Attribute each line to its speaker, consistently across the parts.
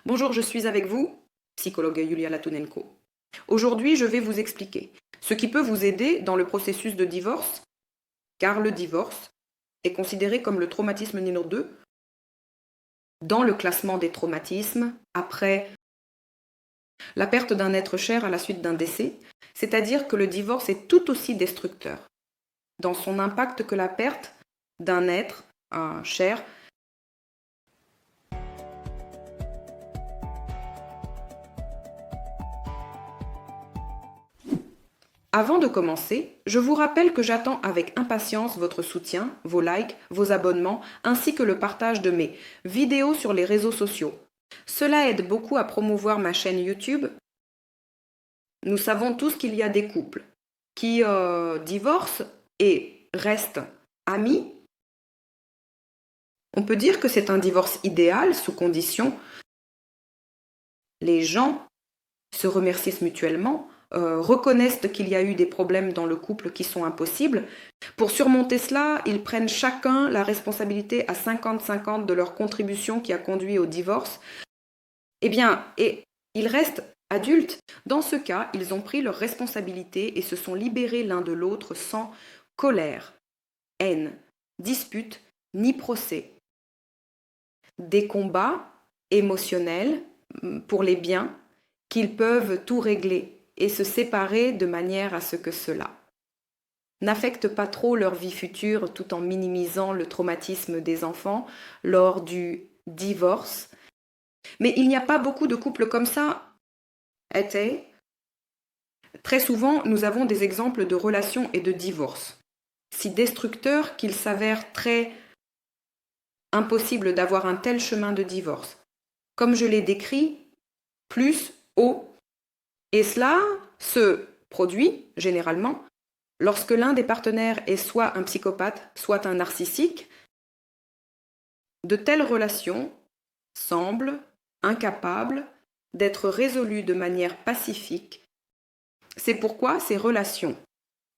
Speaker 1: Bonjour, je suis avec vous, psychologue Yulia Latunenko. Aujourd'hui, je vais vous expliquer ce qui peut vous aider dans le processus de divorce, car le divorce est considéré comme le traumatisme numéro 2 dans le classement des traumatismes après la perte d'un être cher à la suite d'un décès, c'est-à-dire que le divorce est tout aussi destructeur dans son impact que la perte d'un être cher. Avant de commencer, je vous rappelle que j'attends avec impatience votre soutien, vos likes, vos abonnements, ainsi que le partage de mes vidéos sur les réseaux sociaux. Cela aide beaucoup à promouvoir ma chaîne YouTube. Nous savons tous qu'il y a des couples qui divorcent et restent amis. On peut dire que c'est un divorce idéal sous condition. Les gens se remercient mutuellement, reconnaissent qu'il y a eu des problèmes dans le couple qui sont impossibles. Pour surmonter cela, ils prennent chacun la responsabilité à 50-50 de leur contribution qui a conduit au divorce. Et ils restent adultes. Dans ce cas, ils ont pris leurs responsabilités et se sont libérés l'un de l'autre sans colère, haine, dispute ni procès. Des combats émotionnels pour les biens qu'ils peuvent tout régler et se séparer de manière à ce que cela n'affecte pas trop leur vie future tout en minimisant le traumatisme des enfants lors du divorce. Mais il n'y a pas beaucoup de couples comme ça. Très souvent, nous avons des exemples de relations et de divorces si destructeurs qu'il s'avère très impossible d'avoir un tel chemin de divorce. Comme je l'ai décrit, plus haut. Et cela se produit généralement lorsque l'un des partenaires est soit un psychopathe, soit un narcissique. De telles relations semblent incapables d'être résolues de manière pacifique. C'est pourquoi ces relations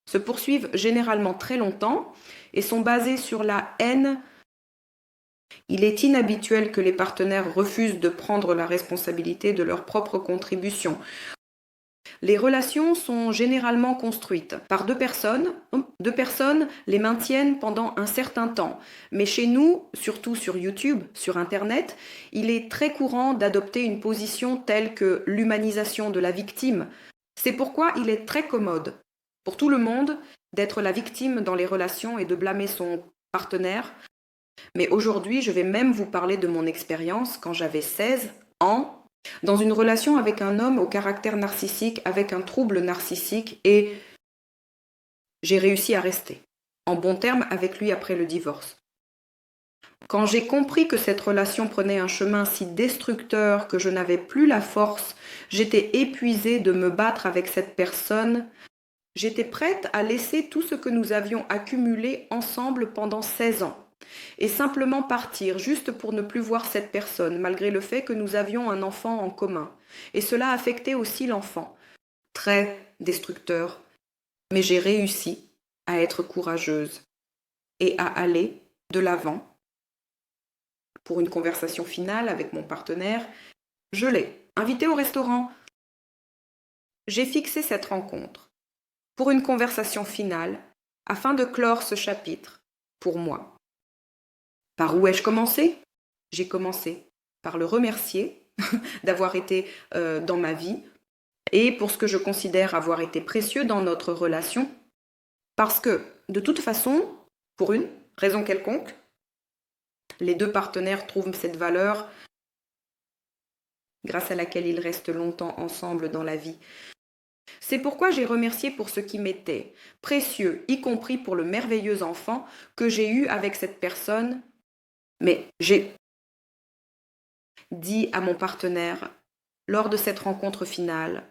Speaker 1: se poursuivent généralement très longtemps et sont basées sur la haine. Il est inhabituel que les partenaires refusent de prendre la responsabilité de leur propre contribution. Les relations sont généralement construites par deux personnes. Deux personnes les maintiennent pendant un certain temps. Mais chez nous, surtout sur YouTube, sur Internet, il est très courant d'adopter une position telle que l'humanisation de la victime. C'est pourquoi il est très commode pour tout le monde d'être la victime dans les relations et de blâmer son partenaire. Mais aujourd'hui, je vais même vous parler de mon expérience quand j'avais 16 ans. Dans une relation avec un homme au caractère narcissique, avec un trouble narcissique, et j'ai réussi à rester en bons termes avec lui après le divorce. Quand j'ai compris que cette relation prenait un chemin si destructeur que je n'avais plus la force, j'étais épuisée de me battre avec cette personne, j'étais prête à laisser tout ce que nous avions accumulé ensemble pendant 16 ans. Et simplement partir, juste pour ne plus voir cette personne, malgré le fait que nous avions un enfant en commun. Et cela affectait aussi l'enfant. Très destructeur. Mais j'ai réussi à être courageuse et à aller de l'avant. Pour une conversation finale avec mon partenaire, je l'ai invité au restaurant. J'ai fixé cette rencontre pour une conversation finale afin de clore ce chapitre pour moi. Par où ai-je commencé? J'ai commencé par le remercier d'avoir été dans ma vie et pour ce que je considère avoir été précieux dans notre relation. Parce que, de toute façon, pour une raison quelconque, les deux partenaires trouvent cette valeur grâce à laquelle ils restent longtemps ensemble dans la vie. C'est pourquoi j'ai remercié pour ce qui m'était précieux, y compris pour le merveilleux enfant que j'ai eu avec cette personne. Mais j'ai dit à mon partenaire, lors de cette rencontre finale,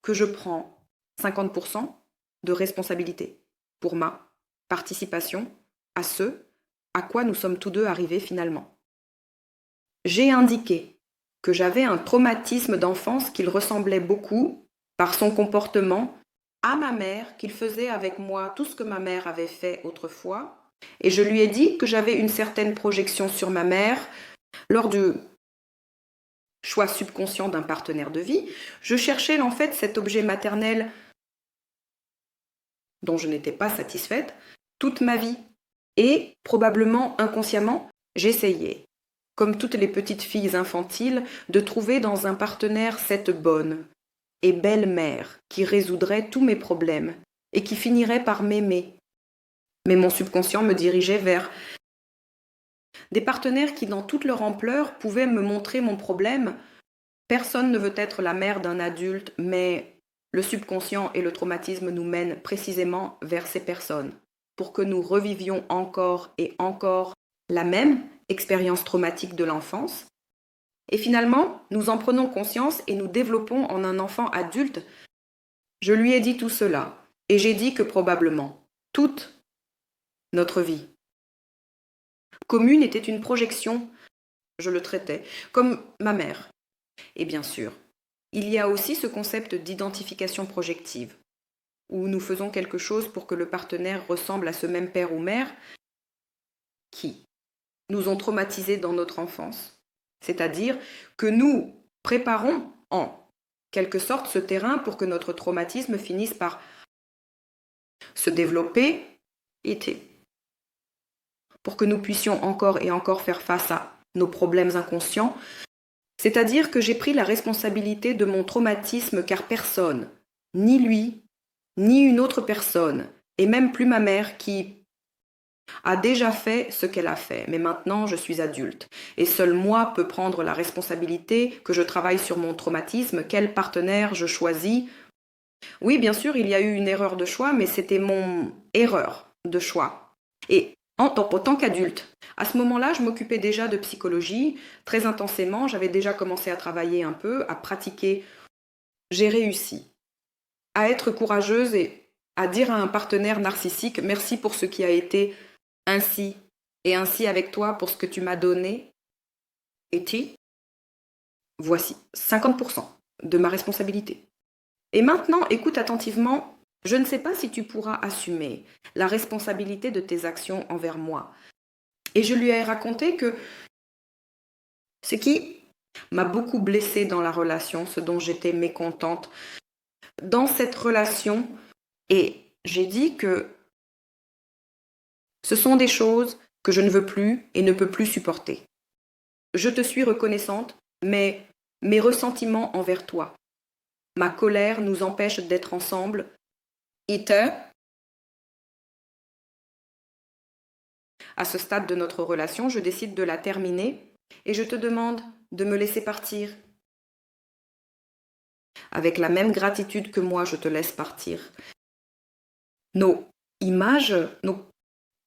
Speaker 1: que je prends 50% de responsabilité pour ma participation à ce à quoi nous sommes tous deux arrivés finalement. J'ai indiqué que j'avais un traumatisme d'enfance qu'il ressemblait beaucoup, par son comportement, à ma mère, qu'il faisait avec moi tout ce que ma mère avait fait autrefois. Et je lui ai dit que j'avais une certaine projection sur ma mère lors du choix subconscient d'un partenaire de vie, je cherchais en fait cet objet maternel dont je n'étais pas satisfaite toute ma vie. Et probablement inconsciemment, j'essayais, comme toutes les petites filles infantiles, de trouver dans un partenaire cette bonne et belle mère qui résoudrait tous mes problèmes et qui finirait par m'aimer. Mais mon subconscient me dirigeait vers des partenaires qui, dans toute leur ampleur, pouvaient me montrer mon problème. Personne ne veut être la mère d'un adulte, mais le subconscient et le traumatisme nous mènent précisément vers ces personnes, pour que nous revivions encore et encore la même expérience traumatique de l'enfance. Et finalement, nous en prenons conscience et nous développons en un enfant adulte. Je lui ai dit tout cela, et j'ai dit que probablement toute notre vie commune était une projection, je le traitais, comme ma mère. Et bien sûr, il y a aussi ce concept d'identification projective, où nous faisons quelque chose pour que le partenaire ressemble à ce même père ou mère qui nous ont traumatisés dans notre enfance. C'est-à-dire que nous préparons en quelque sorte ce terrain pour que notre traumatisme finisse par se développer et pour que nous puissions encore et encore faire face à nos problèmes inconscients. C'est-à-dire que j'ai pris la responsabilité de mon traumatisme car personne, ni lui, ni une autre personne, et même plus ma mère qui a déjà fait ce qu'elle a fait. Mais maintenant, je suis adulte. Et seul moi peux prendre la responsabilité que je travaille sur mon traumatisme, quel partenaire je choisis. Oui, bien sûr, il y a eu une erreur de choix, mais c'était mon erreur de choix. Et en tant qu'adulte, à ce moment-là, je m'occupais déjà de psychologie très intensément. J'avais déjà commencé à travailler un peu, à pratiquer. J'ai réussi à être courageuse et à dire à un partenaire narcissique « Merci pour ce qui a été ainsi et ainsi avec toi pour ce que tu m'as donné. Et voici 50% de ma responsabilité. » Et maintenant, écoute attentivement. Je ne sais pas si tu pourras assumer la responsabilité de tes actions envers moi. Et je lui ai raconté que ce qui m'a beaucoup blessée dans la relation, ce dont j'étais mécontente dans cette relation, et j'ai dit que ce sont des choses que je ne veux plus et ne peux plus supporter. Je te suis reconnaissante, mais mes ressentiments envers toi, ma colère nous empêche d'être ensemble. À ce stade de notre relation, je décide de la terminer et je te demande de me laisser partir. Avec la même gratitude que moi, je te laisse partir. Nos images,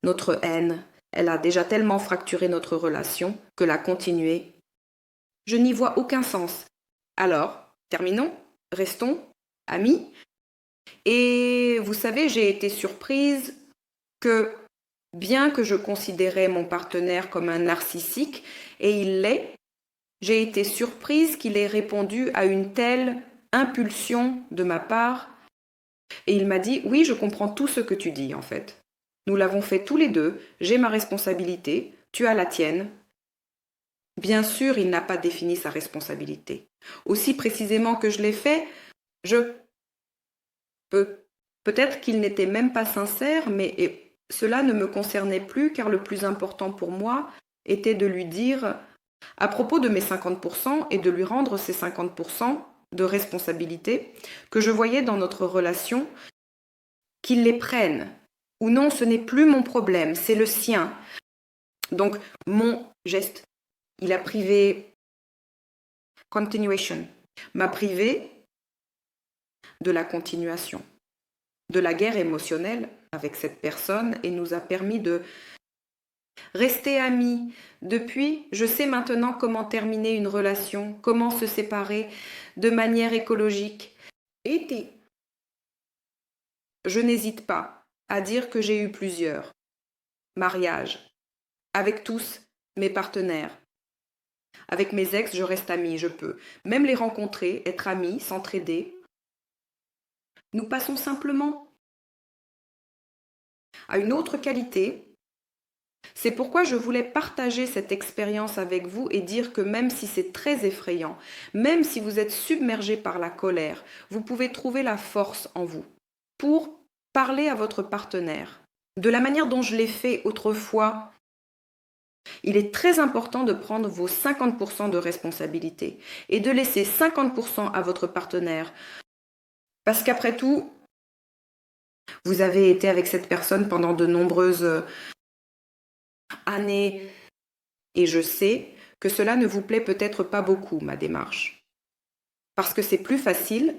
Speaker 1: notre haine, elle a déjà tellement fracturé notre relation que la continuer, je n'y vois aucun sens. Alors, terminons, restons amis. Et vous savez, j'ai été surprise que, bien que je considérais mon partenaire comme un narcissique, et il l'est, j'ai été surprise qu'il ait répondu à une telle impulsion de ma part. Et il m'a dit « Oui, je comprends tout ce que tu dis, en fait. Nous l'avons fait tous les deux, j'ai ma responsabilité, tu as la tienne. » Bien sûr, il n'a pas défini sa responsabilité. Aussi précisément que je l'ai fait, peut-être qu'il n'était même pas sincère, mais cela ne me concernait plus car le plus important pour moi était de lui dire à propos de mes 50% et de lui rendre ces 50% de responsabilité que je voyais dans notre relation, qu'il les prenne. Ou non, ce n'est plus mon problème, c'est le sien. Donc, mon geste, il a privé, continuation, m'a privé de la continuation, de la guerre émotionnelle avec cette personne et nous a permis de rester amis. Depuis, je sais maintenant comment terminer une relation, comment se séparer de manière écologique. Et je n'hésite pas à dire que j'ai eu plusieurs mariages avec tous mes partenaires. Avec mes ex, je reste amie, je peux même les rencontrer, être amis, s'entraider. Nous passons simplement à une autre qualité C'est pourquoi je voulais partager cette expérience avec vous et dire que même si c'est très effrayant, même si vous êtes submergé par la colère, vous pouvez trouver la force en vous pour parler à votre partenaire. De la manière dont je l'ai fait autrefois, il est très important de prendre vos 50% de responsabilité et de laisser 50% à votre partenaire. Parce qu'après tout, vous avez été avec cette personne pendant de nombreuses années et je sais que cela ne vous plaît peut-être pas beaucoup, ma démarche. Parce que c'est plus facile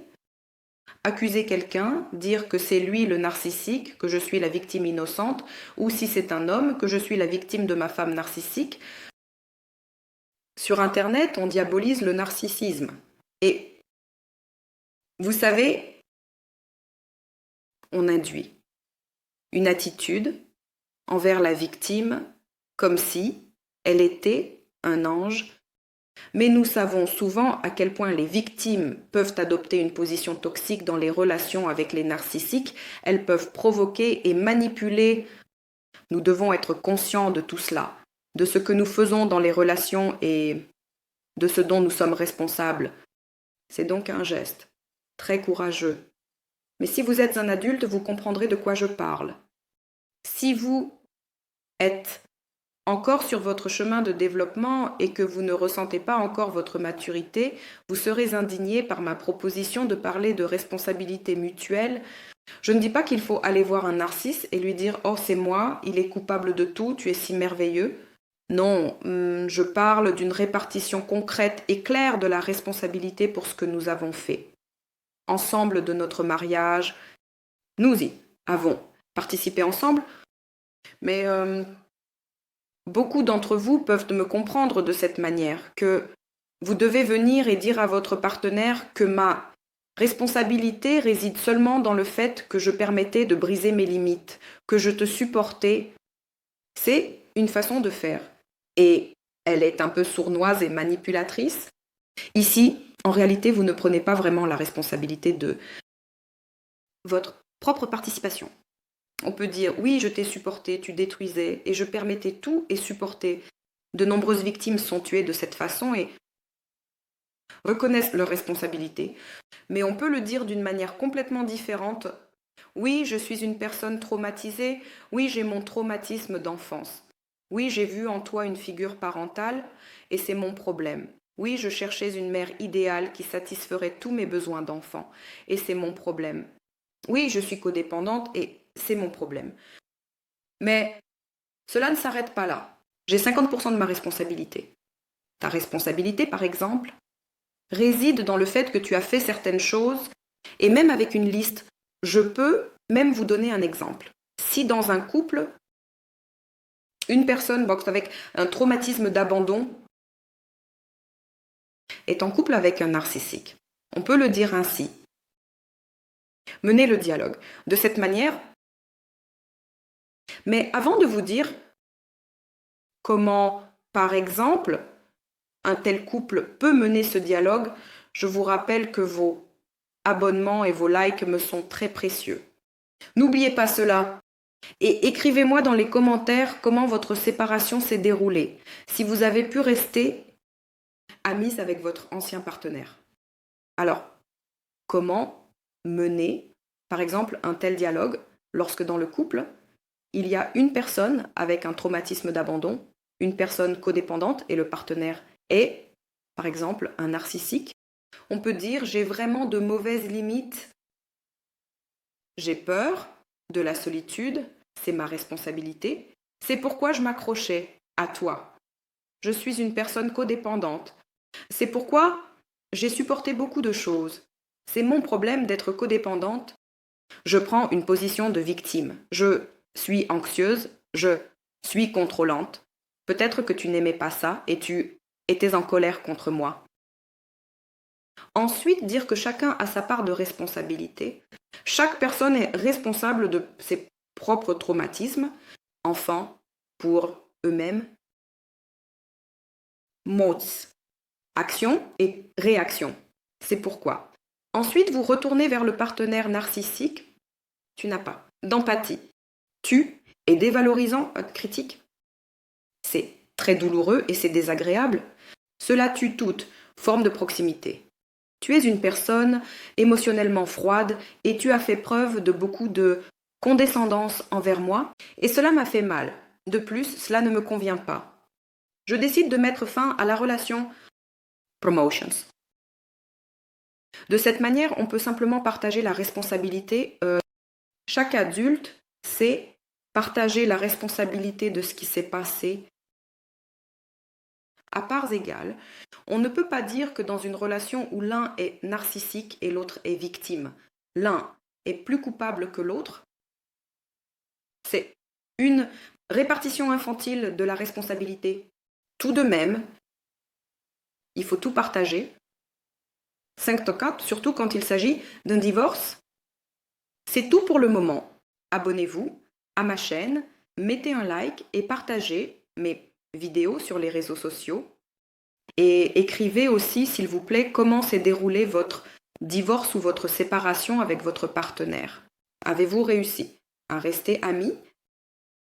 Speaker 1: accuser quelqu'un, dire que c'est lui le narcissique, que je suis la victime innocente, ou si c'est un homme, que je suis la victime de ma femme narcissique. Sur Internet, on diabolise le narcissisme. Et vous savez, on induit une attitude envers la victime comme si elle était un ange. Mais nous savons souvent à quel point les victimes peuvent adopter une position toxique dans les relations avec les narcissiques. Elles peuvent provoquer et manipuler. Nous devons être conscients de tout cela, de ce que nous faisons dans les relations et de ce dont nous sommes responsables. C'est donc un geste très courageux. Mais si vous êtes un adulte, vous comprendrez de quoi je parle. Si vous êtes encore sur votre chemin de développement et que vous ne ressentez pas encore votre maturité, vous serez indigné par ma proposition de parler de responsabilité mutuelle. Je ne dis pas qu'il faut aller voir un narcisse et lui dire « Oh, c'est moi, il est coupable de tout, tu es si merveilleux ». Non, je parle d'une répartition concrète et claire de la responsabilité pour ce que nous avons fait. Ensemble de notre mariage, nous y avons participé ensemble, mais beaucoup d'entre vous peuvent me comprendre de cette manière, que vous devez venir et dire à votre partenaire que ma responsabilité réside seulement dans le fait que je permettais de briser mes limites, que je te supportais. C'est une façon de faire. Et elle est un peu sournoise et manipulatrice. Ici, en réalité, vous ne prenez pas vraiment la responsabilité de votre propre participation. On peut dire, oui, je t'ai supporté, tu détruisais, et je permettais tout et supportais. De nombreuses victimes sont tuées de cette façon et reconnaissent leur responsabilité. Mais on peut le dire d'une manière complètement différente. Oui, je suis une personne traumatisée. Oui, j'ai mon traumatisme d'enfance. Oui, j'ai vu en toi une figure parentale et c'est mon problème. Oui, je cherchais une mère idéale qui satisferait tous mes besoins d'enfant et c'est mon problème. Oui, je suis codépendante et c'est mon problème. Mais cela ne s'arrête pas là. J'ai 50% de ma responsabilité. Ta responsabilité, par exemple, réside dans le fait que tu as fait certaines choses et même avec une liste, je peux même vous donner un exemple. Si dans un couple, une personne avec un traumatisme d'abandon est en couple avec un narcissique, on peut le dire ainsi. Menez le dialogue de cette manière. Mais avant de vous dire comment, par exemple, un tel couple peut mener ce dialogue, je vous rappelle que vos abonnements et vos likes me sont très précieux. N'oubliez pas cela. Et écrivez-moi dans les commentaires comment votre séparation s'est déroulée, si vous avez pu rester amis avec votre ancien partenaire. Alors, comment mener, par exemple, un tel dialogue lorsque dans le couple, il y a une personne avec un traumatisme d'abandon, une personne codépendante et le partenaire est, par exemple, un narcissique. On peut dire « j'ai vraiment de mauvaises limites, j'ai peur de la solitude, c'est ma responsabilité, c'est pourquoi je m'accrochais à toi. Je suis une personne codépendante, c'est pourquoi j'ai supporté beaucoup de choses. C'est mon problème d'être codépendante. Je prends une position de victime. Je suis anxieuse, je suis contrôlante. Peut-être que tu n'aimais pas ça et tu étais en colère contre moi. » Ensuite, dire que chacun a sa part de responsabilité. Chaque personne est responsable de ses propres traumatismes, enfants, pour eux-mêmes. Mots, action et réaction. C'est pourquoi. Ensuite, vous retournez vers le partenaire narcissique. Tu n'as pas d'empathie. Tu es dévalorisant, critique. C'est très douloureux et c'est désagréable. Cela tue toute forme de proximité. Tu es une personne émotionnellement froide et tu as fait preuve de beaucoup de condescendance envers moi et cela m'a fait mal. De plus, cela ne me convient pas. Je décide de mettre fin à la relation promotions. De cette manière, on peut simplement partager la responsabilité. Chaque adulte sait partager la responsabilité de ce qui s'est passé à parts égales. On ne peut pas dire que dans une relation où l'un est narcissique et l'autre est victime, l'un est plus coupable que l'autre. C'est une répartition infantile de la responsabilité. Tout de même, il faut tout partager. 5 top, surtout quand il s'agit d'un divorce. C'est tout pour le moment. Abonnez-vous à ma chaîne, mettez un like et partagez mes vidéos sur les réseaux sociaux. Et écrivez aussi, s'il vous plaît, comment s'est déroulé votre divorce ou votre séparation avec votre partenaire. Avez-vous réussi à rester amis